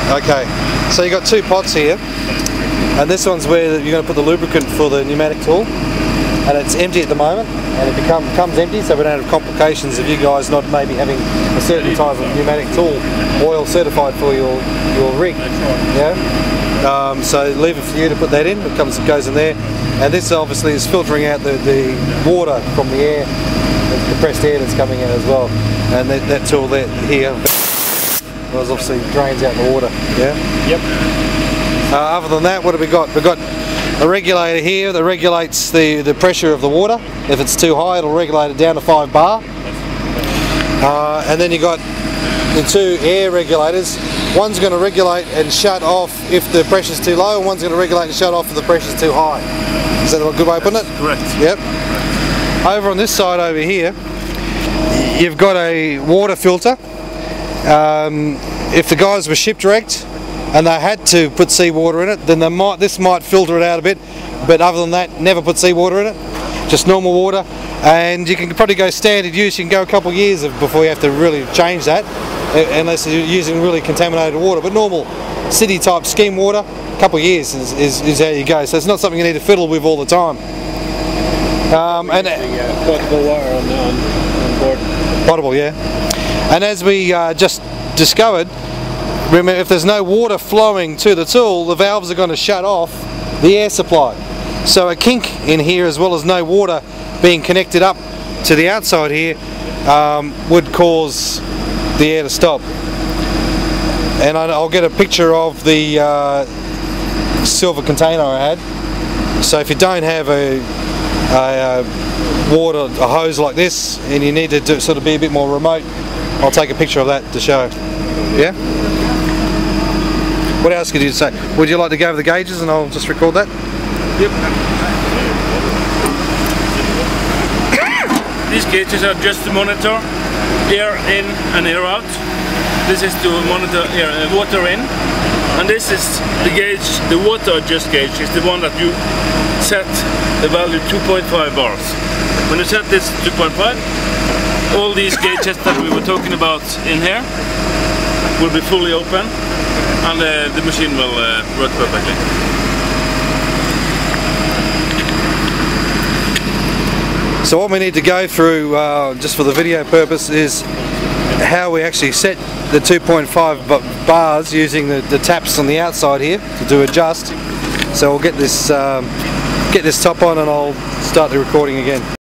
Okay, so you got two pots here, and this one's where you're going to put the lubricant for the pneumatic tool, and it's empty at the moment, and it becomes empty, so we don't have complications of you guys not maybe having a certain type of pneumatic tool oil certified for your rig. Yeah. So leave it for you to put that in. It goes in there, and this obviously is filtering out the water from the air, the compressed air that's coming in as well, and that tool there here obviously drains out the water. Yeah. Yep. Other than that, what have we got? We've got a regulator here that regulates the pressure of the water. If it's too high, it'll regulate it down to 5 bar. And then you got the two air regulators. One's going to regulate and shut off if the pressure's too low, and one's going to regulate and shut off if the pressure's too high. Is that a good way of putting it? Correct. Yep. Over on this side over here, you've got a water filter. If the guys were shipwrecked and they had to put seawater in it, then this might filter it out a bit, but other than that, never put seawater in it, just normal water. And you can probably go standard use, you can go a couple of years before you have to really change that, unless you're using really contaminated water. But normal city type scheme water, a couple of years is how you go, so it's not something you need to fiddle with all the time. Potable water on board. Potable, yeah. And as we just discovered, remember, if there's no water flowing to the tool, the valves are going to shut off the air supply. So a kink in here, as well as no water being connected up to the outside here, would cause the air to stop. And I'll get a picture of the silver container I had. So if you don't have a hose like this, and you need to sort of be a bit more remote, I'll take a picture of that to show. Yeah? What else could you say? Would you like to go over the gauges and I'll just record that? Yep. These gauges are just to monitor air in and air out. This is to monitor water in. And this is the gauge, the water adjust gauge is the one that you set the value 2.5 bars. When you set this 2.5, all these gauges that we were talking about in here will be fully open, and the machine will work perfectly. So what we need to go through, just for the video purpose, is how we actually set the 2.5 bars using the taps on the outside here to adjust. So we'll get this top on and I'll start the recording again.